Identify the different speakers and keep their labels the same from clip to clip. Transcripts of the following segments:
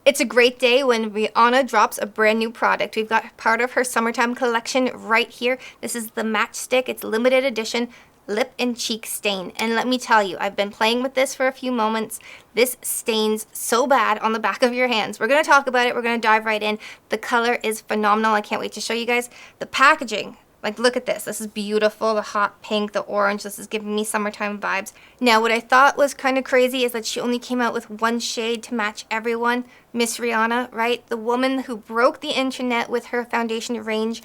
Speaker 1: It's a great day when Rihanna drops a brand new product. We've got part of her summertime collection right here. This is the Matchstick. It's limited edition lip and cheek stain. And let me tell you, I've been playing with this for a few moments. This stains so bad on the back of your hands. We're going to talk about it. We're going to dive right in. The color is phenomenal. I can't wait to show you guys the packaging. Like, look at this. This is beautiful. The hot pink, the orange. This is giving me summertime vibes. Now, what I thought was kind of crazy is that she only came out with one shade to match everyone. Miss Rihanna, right? The woman who broke the internet with her foundation range.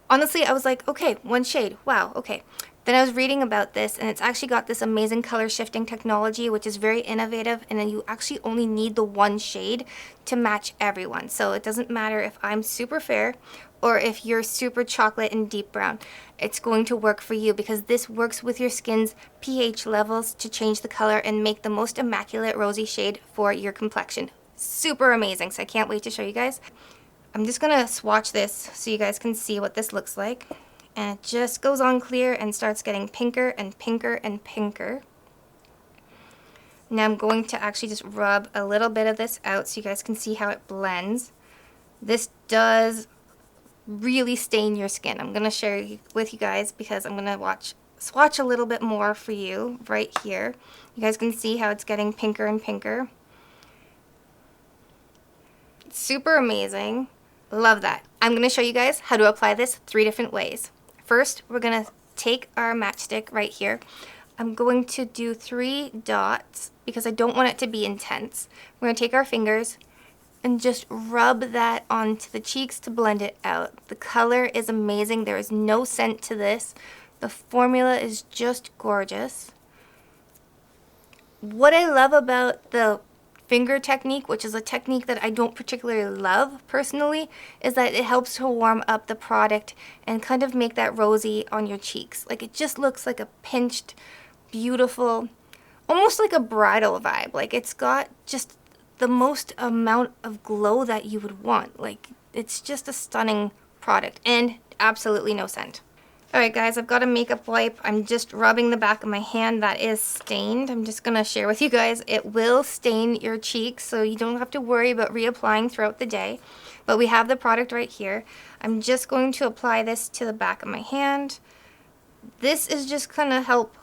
Speaker 1: Honestly, I was like, okay, one shade. Wow, okay. Then I was reading about this, and it's actually got this amazing color shifting technology, which is very innovative, and then you actually only need the one shade to match everyone. So it doesn't matter if I'm super fair or if you're super chocolate and deep brown. It's going to work for you because this works with your skin's pH levels to change the color and make the most immaculate rosy shade for your complexion. Super amazing, so I can't wait to show you guys. I'm just gonna swatch this so you guys can see what this looks like. And it just goes on clear and starts getting pinker and pinker and pinker. Now I'm going to actually just rub a little bit of this out so you guys can see how it blends. This does really stain your skin. I'm going to share with you guys because I'm going to swatch a little bit more for you right here. You guys can see how it's getting pinker and pinker. It's super amazing. Love that. I'm going to show you guys how to apply this 3 different ways. First, we're going to take our matchstick right here. I'm going to do 3 dots because I don't want it to be intense. We're going to take our fingers and just rub that onto the cheeks to blend it out. The color is amazing. There is no scent to this. The formula is just gorgeous. What I love about the finger technique, which is a technique that I don't particularly love personally, is that it helps to warm up the product and kind of make that rosy on your cheeks. Like, it just looks like a pinched, beautiful, almost like a bridal vibe. Like, it's got just the most amount of glow that you would want. Like, it's just a stunning product and absolutely no scent. Alright guys, I've got a makeup wipe. I'm just rubbing the back of my hand that is stained. I'm just going to share with you guys, it will stain your cheeks, so you don't have to worry about reapplying throughout the day. But we have the product right here. I'm just going to apply this to the back of my hand. This is just going to help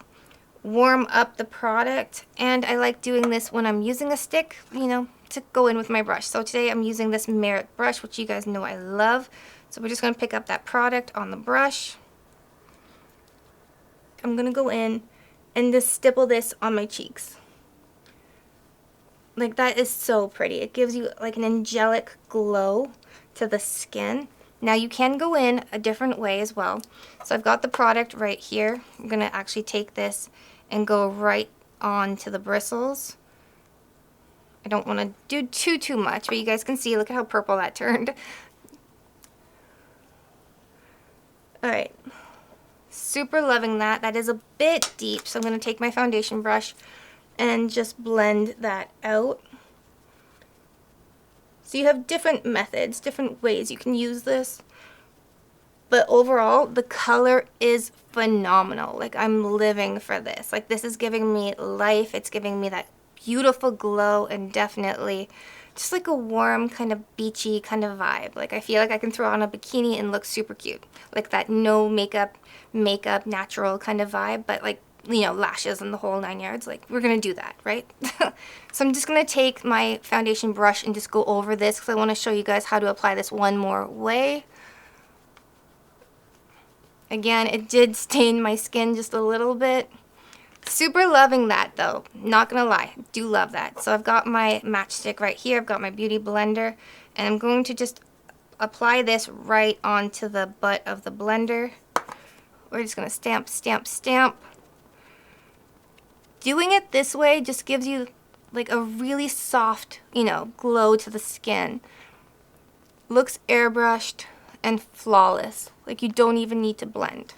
Speaker 1: warm up the product, and I like doing this when I'm using a stick, you know, to go in with my brush. So today I'm using this Merit brush, which you guys know I love. So we're just going to pick up that product on the brush. I'm going to go in and just stipple this on my cheeks. Like, that is so pretty. It gives you like an angelic glow to the skin. Now you can go in a different way as well. So I've got the product right here. I'm going to actually take this and go right on to the bristles. I don't want to do too much, but you guys can see, look at how purple that turned. Alright. Super loving that. That is a bit deep, so I'm going to take my foundation brush and just blend that out. So you have different methods, different ways you can use this. But overall, the color is phenomenal. Like, I'm living for this. Like, this is giving me life. It's giving me that beautiful glow and definitely just like a warm, kind of beachy kind of vibe. Like, I feel like I can throw on a bikini and look super cute. Like that no makeup, natural kind of vibe, but like, you know, lashes and the whole 9 yards. Like, we're going to do that, right? So I'm just going to take my foundation brush and just go over this because I want to show you guys how to apply this one more way. Again, it did stain my skin just a little bit. Super loving that though, not gonna lie, do love that. So I've got my matchstick right here, I've got my beauty blender, and I'm going to just apply this right onto the butt of the blender. We're just gonna stamp, stamp, stamp. Doing it this way just gives you like a really soft, you know, glow to the skin. Looks airbrushed and flawless. Like, you don't even need to blend.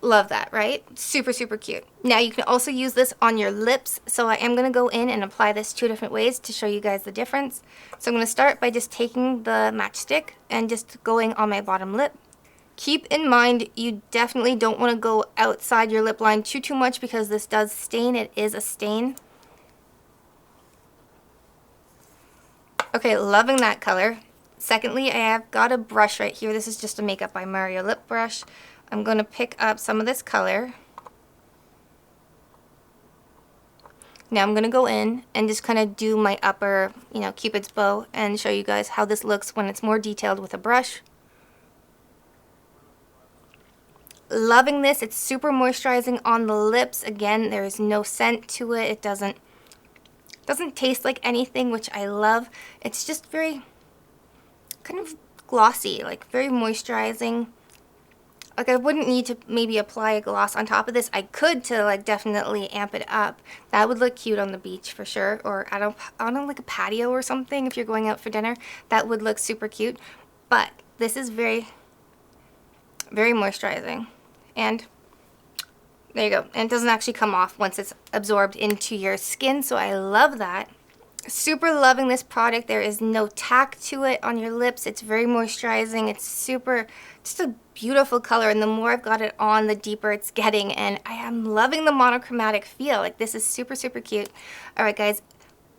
Speaker 1: Love that, right? Super, super cute. Now you can also use this on your lips. So I am going to go in and apply this 2 different ways to show you guys the difference. So I'm going to start by just taking the matchstick and just going on my bottom lip. Keep in mind, you definitely don't want to go outside your lip line too much because this does stain. It is a stain. Okay, loving that color. Secondly, I have got a brush right here. This is just a Makeup by Mario lip brush. I'm going to pick up some of this color. Now I'm going to go in and just kind of do my upper, you know, Cupid's bow and show you guys how this looks when it's more detailed with a brush. Loving this. It's super moisturizing on the lips. Again, there is no scent to it. It doesn't taste like anything, which I love. It's just very kind of glossy, like very moisturizing. Like I wouldn't need to maybe apply a gloss on top of this. I could to like definitely amp it up. That would look cute on the beach for sure, or I don't know, like a patio or something if you're going out for dinner. That would look super cute. But this is very, very moisturizing. And there you go. And it doesn't actually come off once it's absorbed into your skin, so I love that. Super loving this product. There is no tack to it on your lips. It's very moisturizing. It's super, just a beautiful color, and the more I've got it on, the deeper it's getting, and I am loving the monochromatic feel. Like, this is super, super cute. Alright guys,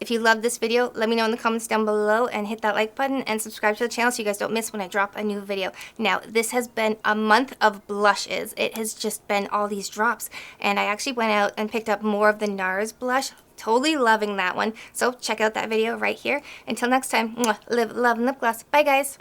Speaker 1: if you love this video, let me know in the comments down below, and hit that like button and subscribe to the channel so you guys don't miss when I drop a new video. Now, this has been a month of blushes. It has just been all these drops, and I actually went out and picked up more of the NARS blush. Totally loving that one. So check out that video right here. Until next time, live, love, and lip gloss. Bye guys.